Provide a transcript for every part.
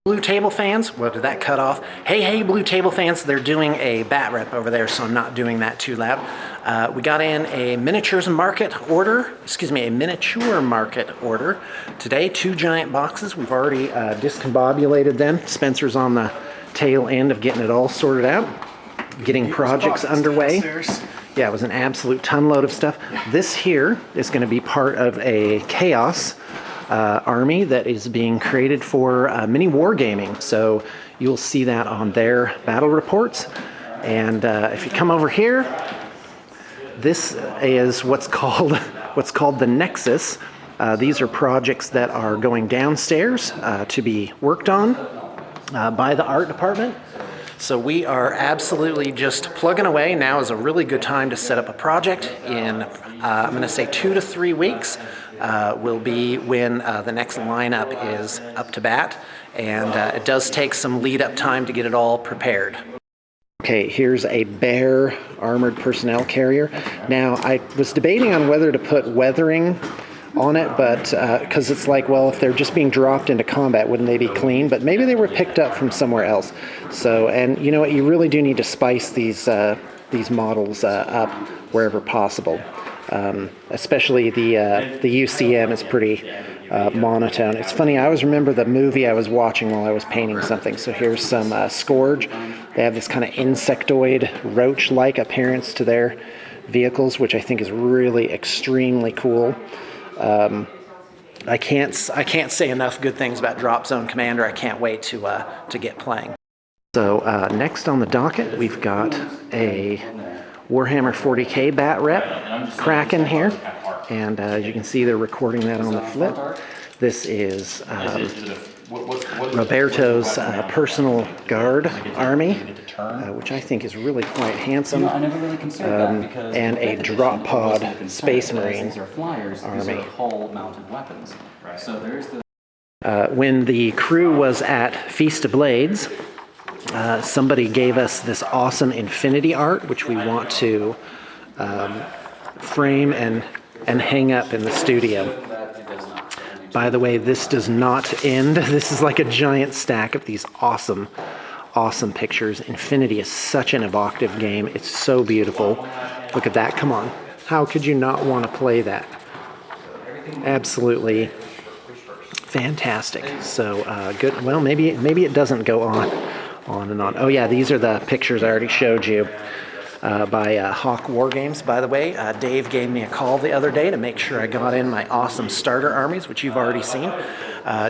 Blue Table fans, well, did that cut off? Hey, Blue Table fans, they're doing a bat rep over there, so I'm not doing that too loud. We got in a miniature market order today, 2 giant boxes. We've already discombobulated them. Spencer's on the tail end of getting it all sorted out, getting projects underway. Yeah, it was an absolute ton load of stuff. This here is going to be part of a Chaos army that is being created for mini wargaming. So you'll see that on their battle reports. And if you come over here, this is what's called the Nexus. These are projects that are going downstairs to be worked on by the art department. So we are absolutely just plugging away. Now is a really good time to set up a project. In I'm going to say 2 to 3 weeks will be when the next lineup is up to bat, and it does take some lead up time to get it all prepared. Okay, here's a Bear armored personnel carrier. Now I was debating on whether to put weathering on it, but because it's like, well, if they're just being dropped into combat, wouldn't they be clean? But maybe they were picked up from somewhere else. So, and you know what, you really do need to spice these models up wherever possible. Especially the UCM is pretty monotone. It's funny, I always remember the movie I was watching while I was painting something. So here's some Scourge. They have this kind of insectoid, roach-like appearance to their vehicles, which I think is really extremely cool. I can't say enough good things about Drop Zone Commander. I can't wait to get playing. So next on the docket, we've got a Warhammer 40K bat rep, Kraken here, and as you can see, they're recording that on the flip. This is Roberto's personal guard army, which I think is really quite handsome, and a drop pod Space Marine army. When the crew was at Feast of Blades, somebody gave us this awesome Infinity art, which we want to frame and hang up in the studio. By the way, this does not end. This is like a giant stack of these awesome pictures. Infinity is such an evocative game. It's so beautiful. Look at that. Come on. How could you not want to play that? Absolutely fantastic. So good. Well, maybe it doesn't go on and on. Oh yeah, these are the pictures I already showed you by Hawk War Games. By the way, Dave gave me a call the other day to make sure I got in my awesome starter armies, which you've already seen.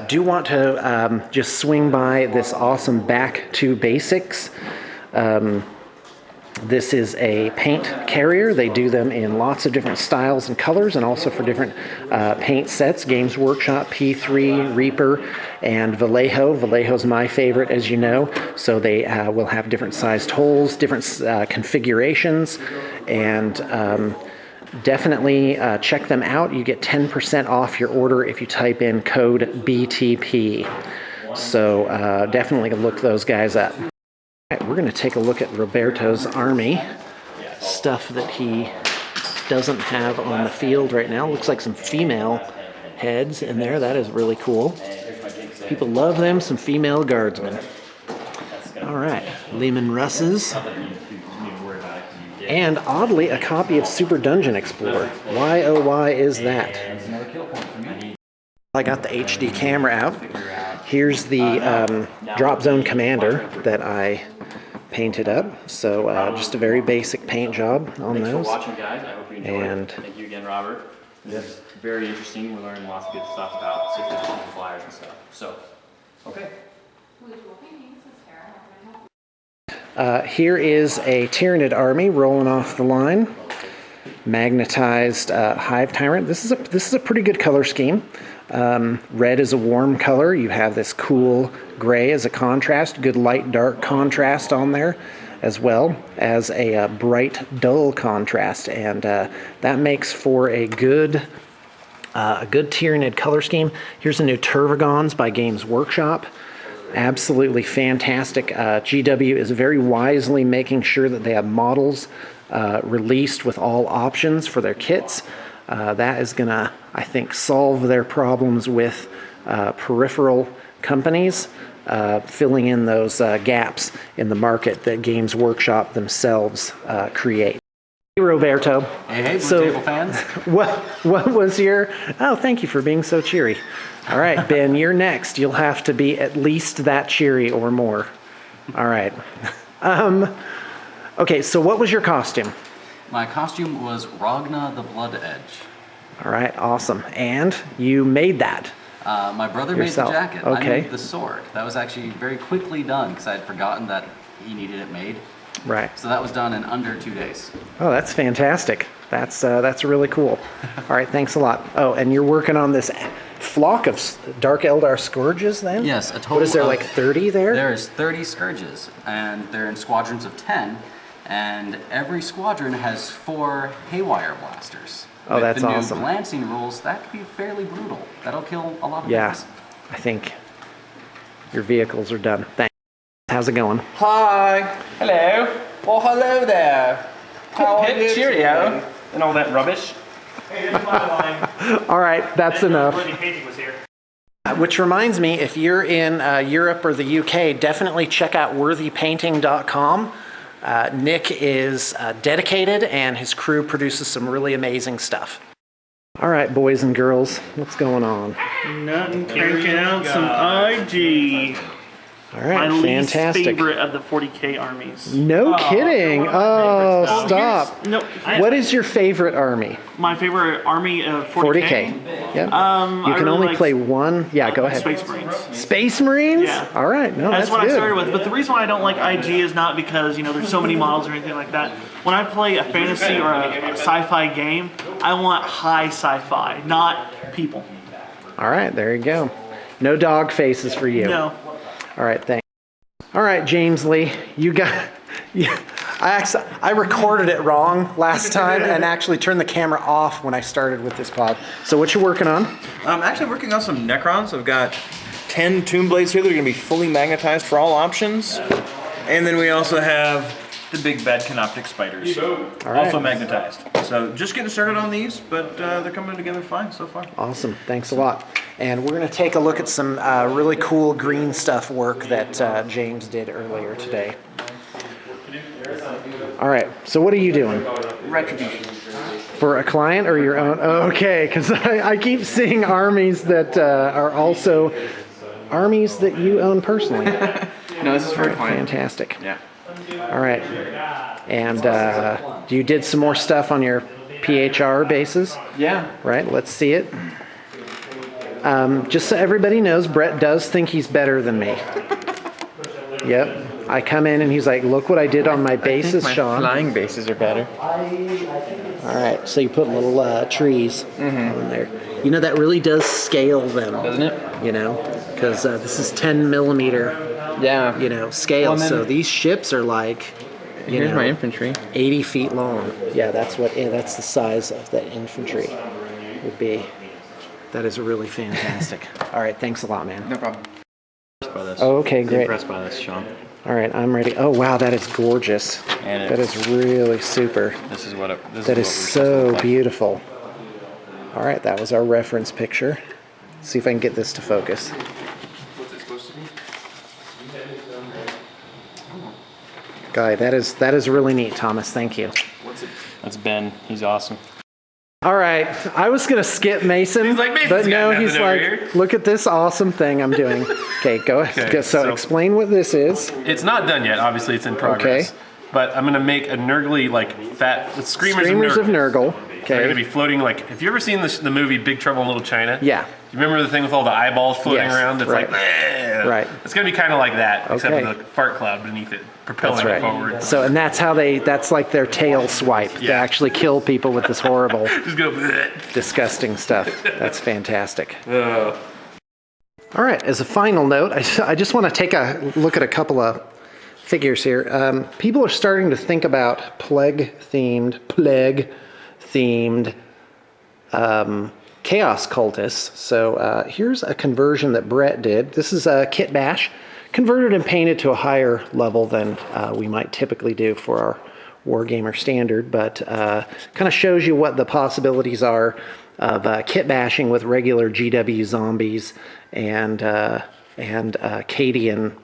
Do want to just swing by this awesome Back to Basics. This is a paint carrier. They do them in lots of different styles and colors, and also for different paint sets. Games Workshop, P3, Reaper, and Vallejo. Vallejo's my favorite, as you know. So they will have different sized holes, different configurations, and definitely check them out. You get 10% off your order if you type in code BTP. So definitely look those guys up. All right, we're going to take a look at Roberto's army, stuff that he doesn't have on the field right now. Looks like some female heads in there. That is really cool. People love them, some female guardsmen. All right, Lehman Russes. And oddly, a copy of Super Dungeon Explorer. Why, oh why is that? I got the HD camera out. Here's the Drop Zone Commander that I painted up. So just a very basic paint job on those. Thanks for watching, guys. I hope you enjoyed it. Thank you again, Robert. It's very interesting. We're learning lots of good stuff about 6th edition flyers and stuff. So, okay. Here is a Tyranid army rolling off the line. Magnetized Hive Tyrant. This is a pretty good color scheme. Red is a warm color. You have this cool gray as a contrast, good light dark contrast on there, as well as a bright dull contrast, and that makes for a good Tyranid color scheme. Here's the new Tervagons by Games Workshop. Absolutely fantastic. GW is very wisely making sure that they have models released with all options for their kits. That is going to, I think, solve their problems with peripheral companies, filling in those gaps in the market that Games Workshop themselves create. Hey, Roberto. Hey, Blue Table fans. What was your... Oh, thank you for being so cheery. All right, Ben, you're next. You'll have to be at least that cheery or more. All right. Okay, so what was your costume? My costume was Ragna the Blood Edge. All right, awesome. And you made that? My brother yourself. Made the jacket. Okay. I made the sword. That was actually very quickly done because I had forgotten that he needed it made. Right. So that was done in under 2 days. Oh, that's fantastic. That's really cool. All right, thanks a lot. Oh, and you're working on this flock of Dark Eldar Scourges then? Yes, a total What is there, like 30 there? There's 30 Scourges, and they're in squadrons of 10, and every squadron has 4 Haywire Blasters. Oh, that's awesome. With the new glancing rules, that could be fairly brutal. That'll kill a lot of Yeah, things. I think your vehicles are done. Thanks. How's it going? Hi. Hello. Well, hello there. How are you Cheerio. today? And all that rubbish. Hey, there's my line. All right, that's enough. Bluetablepainting was here. Which reminds me, if you're in Europe or the UK, definitely check out worthypainting.com. Nick is dedicated and his crew produces some really amazing stuff. All right, boys and girls, what's going on? Nothing, cranking out some IG. All right, My fantastic. least favorite of the 40K armies. No kidding. Oh, Well, stop. No, What is your favorite army? my favorite army of 40K? 40K. Yep. You I can really only like play one. Yeah, go ahead. Space Marines. Space Marines? Yeah. All right. No, That's that's what good. I started with. But the reason why I don't like IG is not because, there's so many models or anything like that. When I play a fantasy or a sci-fi game, I want high sci-fi, not people. All right, there you go. No dog faces for you. No. All right, thanks. All right, James Lee, you got... Yeah, I recorded it wrong last time and actually turned the camera off when I started with this pod. So what you working on? I'm actually working on some Necrons. I've got 10 Tomb Blades here that are going to be fully magnetized for all options. And then we also have the big bad Canoptic Spiders, also magnetized. So just getting started on these, but they're coming together fine so far. Awesome, thanks a lot. And we're gonna take a look at some really cool green stuff work that James did earlier today. All right, so what are you doing? Retribution. For a client or your own? Okay, because I keep seeing armies that are also armies that you own personally. No, this is for a client. Fantastic. Yeah. All right. And you did some more stuff on your PHR bases? Yeah. Right, let's see it. Just so everybody knows, Brett does think he's better than me. Yep. I come in and he's like, look what I did on my bases, my Sean. flying bases are better. All right, so you put little trees on there. You know, that really does scale them. Doesn't it? You know, because this is 10 millimeter, Yeah. scale. Well, So these ships are like, Here's my infantry. 80 feet long. Yeah, that's the size of that infantry would be. That is really fantastic. All right, thanks a lot, man. No problem. By this. Oh, okay, great. Impressed by this, Sean. All right, I'm ready. Oh, wow, that is gorgeous. And That is really super. This is what it. This That is is what we're supposed to so look like. beautiful. All right, that was our reference picture. Let's see if I can get this to focus. What's it supposed to be? Guy, that is really neat, Thomas. Thank you. What's it? That's Ben. He's awesome. All right, I was gonna skip Mason, He's like, "Mason's but got no, nothing he's over like, here." look at this awesome thing I'm doing. Okay, go ahead. Okay, So so- explain what this is. It's not done yet. Obviously, it's in progress. Okay. But I'm gonna make a Nurgly fat with Screamers of Nurgle. They're gonna Okay. be floating have you ever seen the movie Big Trouble in Little China? Yeah. You remember the thing with all the eyeballs floating Yes, around? That's right. like, "Bleh." Right. It's gonna be kind of like that, except Okay. with a fart cloud beneath it, propelling That's it right. forward. So, and that's how that's like their tail swipe. They Yeah. actually kill people with this horrible, Just go. "Bleh." disgusting stuff. That's fantastic. All right, as a final note, I just want to take a look at a couple of figures here. People are starting to think about plague-themed chaos cultists. So here's a conversion that Brett did. This is a kit bash, converted and painted to a higher level than we might typically do for our Wargamer standard, but kind of shows you what the possibilities are of kit bashing with regular GW zombies and and Cadian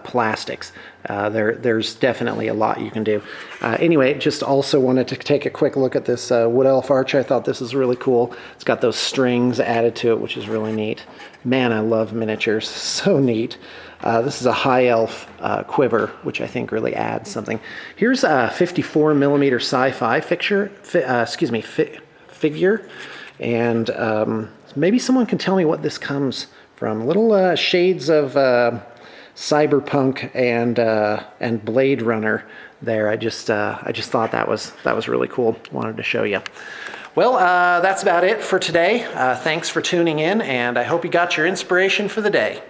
plastics. There's definitely a lot you can do. Anyway, just also wanted to take a quick look at this wood elf archer. I thought this is really cool. It's got those strings added to it, which is really neat. Man, I love miniatures. So neat. This is a high elf quiver, which I think really adds something. Here's a 54 millimeter sci-fi figure, and maybe someone can tell me what this comes from. Little shades of cyberpunk and Blade Runner there. I just thought that was really cool. Wanted to show you. Well, that's about it for today. Thanks for tuning in, and I hope you got your inspiration for the day.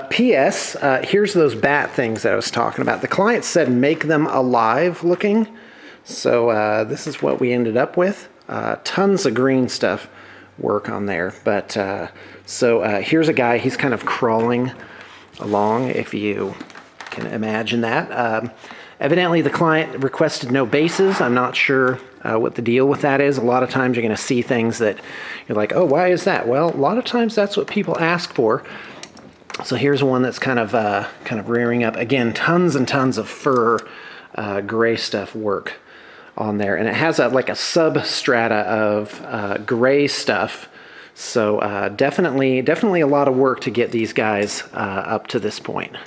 P.S. Here's those bat things that I was talking about. The client said make them alive looking, so this is what we ended up with. Tons of green stuff work on there, but here's a guy. He's kind of crawling along, if you can imagine that. Evidently the client requested no bases. I'm not sure what the deal with that is. A lot of times you're going to see things that you're like, oh, why is that? Well, a lot of times that's what people ask for. So here's one that's kind of rearing up. Again, tons and tons of fur gray stuff work on there, and it has like a substrata of gray stuff. So definitely a lot of work to get these guys up to this point.